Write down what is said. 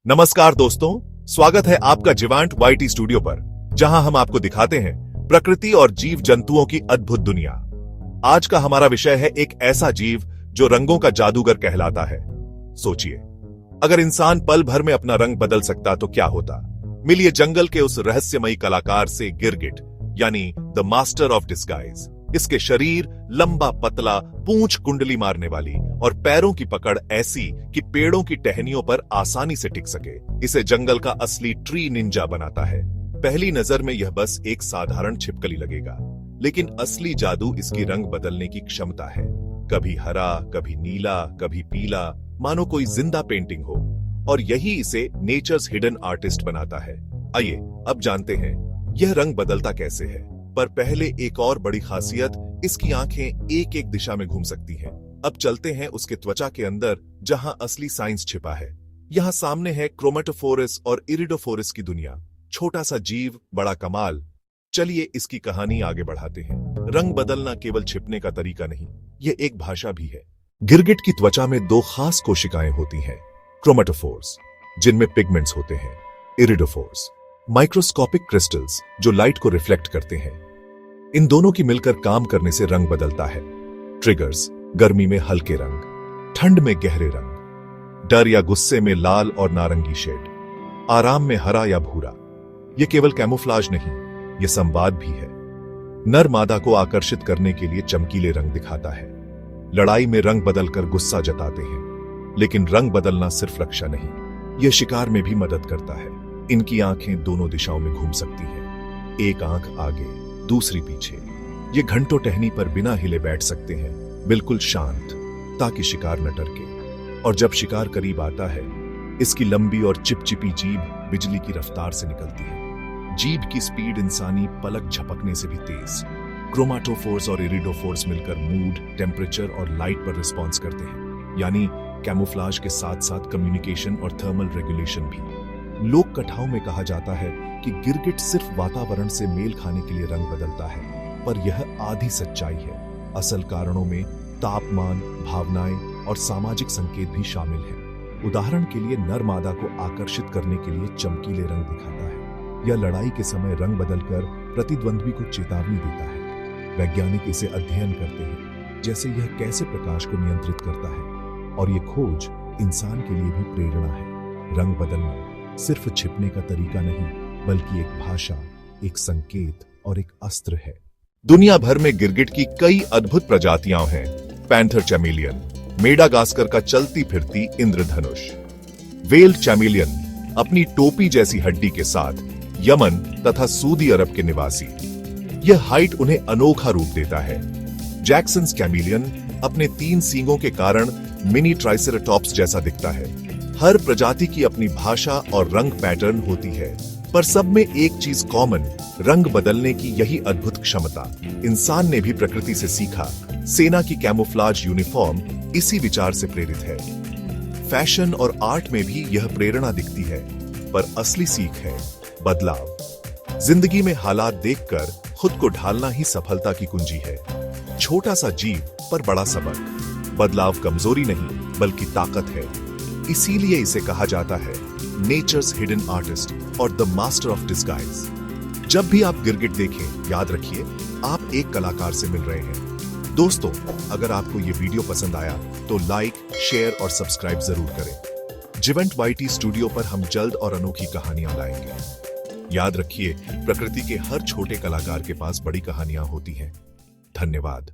नमस्कार दोस्तों, स्वागत है आपका जिवांट वाईटी स्टूडियो पर, जहां हम आपको दिखाते हैं प्रकृति और जीव जंतुओं की अद्भुत दुनिया। आज का हमारा विषय है एक ऐसा जीव जो रंगों का जादूगर कहलाता है। सोचिए, अगर इंसान पल भर में अपना रंग बदल सकता तो क्या होता। मिलिए जंगल के उस रहस्यमयी कलाकार से, गिरगिट यानी द मास्टर ऑफ डिस्गाइज। इसके शरीर लंबा पतला, पूंछ कुंडली मारने वाली और पैरों की पकड़ ऐसी कि पेड़ों की टहनियों पर आसानी से टिक सके, इसे जंगल का असली ट्री निंजा बनाता है। पहली नजर में यह बस एक साधारण छिपकली लगेगा, लेकिन असली जादू इसकी रंग बदलने की क्षमता है। कभी हरा, कभी नीला, कभी पीला, मानो कोई जिंदा पेंटिंग हो। और यही इसे नेचर्स हिडन आर्टिस्ट बनाता है। आइए अब जानते हैं यह रंग बदलता कैसे है। पर पहले एक और बड़ी खासियत, इसकी आंखें एक एक दिशा में घूम सकती हैं। अब चलते हैं उसके त्वचा के अंदर, जहां असली साइंस छिपा है। यहां सामने है क्रोमेटोफोरस और इरिडोफोरस की दुनिया। छोटा सा जीव, बड़ा कमाल। चलिए इसकी कहानी आगे बढ़ाते हैं। रंग बदलना केवल छिपने का तरीका नहीं, यह एक भाषा भी है। गिरगिट की त्वचा में दो खास कोशिकाएं होती हैं, क्रोमेटोफोर्स जिनमें पिगमेंट्स होते हैं, इरिडोफोर्स माइक्रोस्कोपिक क्रिस्टल्स जो लाइट को रिफ्लेक्ट करते हैं। इन दोनों की मिलकर काम करने से रंग बदलता है। ट्रिगर्स, गर्मी में हल्के रंग, ठंड में गहरे रंग, डर या गुस्से में लाल और नारंगी शेड, आराम में हरा या भूरा। यह केवल कैमोफ्लाज नहीं, यह संवाद भी है। नर मादा को आकर्षित करने के लिए चमकीले रंग दिखाता है। लड़ाई में रंग बदलकर गुस्सा जताते हैं। लेकिन रंग बदलना सिर्फ रक्षा नहीं, यह शिकार में भी मदद करता है। इनकी आंखें दोनों दिशाओं में घूम सकती हैं, एक आंख आगे, दूसरी पीछे। ये घंटों टहनी पर बिना हिले बैठ सकते हैं, बिल्कुल शांत, ताकि शिकार न टरके। और जब शिकार करीब आता है, इसकी लंबी और चिपचिपी जीभ बिजली की रफ्तार से निकलती है। जीभ की स्पीड इंसानी पलक झपकने से भी तेज। क्रोमेटोफोर्स और इरिडोफोर्स मिलकर मूड, टेम्परेचर और लाइट पर रिस्पॉन्स करते हैं, यानी कैमोफ्लाज के साथ साथ कम्युनिकेशन और थर्मल रेगुलेशन भी। लोक कथाओं में कहा जाता है कि गिरगिट सिर्फ वातावरण से मेल खाने के लिए रंग बदलता है, पर यह आधी सच्चाई है। असल कारणों में तापमान, भावनाएं और सामाजिक संकेत भी शामिल हैं। उदाहरण के लिए नर मादा को आकर्षित करने के लिए चमकीले रंग दिखाता है, या लड़ाई के समय रंग बदलकर प्रतिद्वंद्वी को चेतावनी देता है। वैज्ञानिक इसे अध्ययन करते हैं, जैसे यह कैसे प्रकाश को नियंत्रित करता है। और ये खोज इंसान के लिए भी प्रेरणा है। रंग बदलना सिर्फ छिपने का तरीका नहीं, बल्कि एक भाषा, एक संकेत और एक अस्त्र है। दुनिया भर में गिरगिट की कई अद्भुत प्रजातियां हैं। पैंथर चैमेलियन, मेडागास्कर का चलती फिरती इंद्रधनुष, वेल चैमेलियन अपनी टोपी जैसी हड्डी के साथ यमन तथा सऊदी अरब के निवासी। यह हाइट उन्हें अनोखा रूप देता है। जैक्सन्स कैमेलियन अपने 3 सींगों के कारण मिनी ट्राइसेराटॉप्स जैसा दिखता है। हर प्रजाति की अपनी भाषा और रंग पैटर्न होती है, पर सब में एक चीज कॉमन, रंग बदलने की यही अद्भुत क्षमता। इंसान ने भी प्रकृति से सीखा। सेना की कैमोफ्लाज यूनिफॉर्म इसी विचार से प्रेरित है। फैशन और आर्ट में भी यह प्रेरणा दिखती है, पर असली सीख है बदलाव। जिंदगी में हालात देखकर खुद को ढालना ही सफलता की कुंजी है। छोटा सा जीव पर बड़ा सबक। बदलाव कमजोरी नहीं, बल्कि ताकत है। इसीलिए इसे कहा जाता है नेचर्स हिडन आर्टिस्ट और द मास्टर ऑफ डिस्गाइज। जब भी आप गिरगिट देखें, याद रखिए आप एक कलाकार से मिल रहे हैं। दोस्तों, अगर आपको ये वीडियो पसंद आया तो लाइक, शेयर और सब्सक्राइब जरूर करें। जिवेंट वाईटी स्टूडियो पर हम जल्द और अनोखी कहानियां लाएंगे। याद रखिए, प्रकृति के हर छोटे कलाकार के पास बड़ी कहानियां होती हैं। धन्यवाद।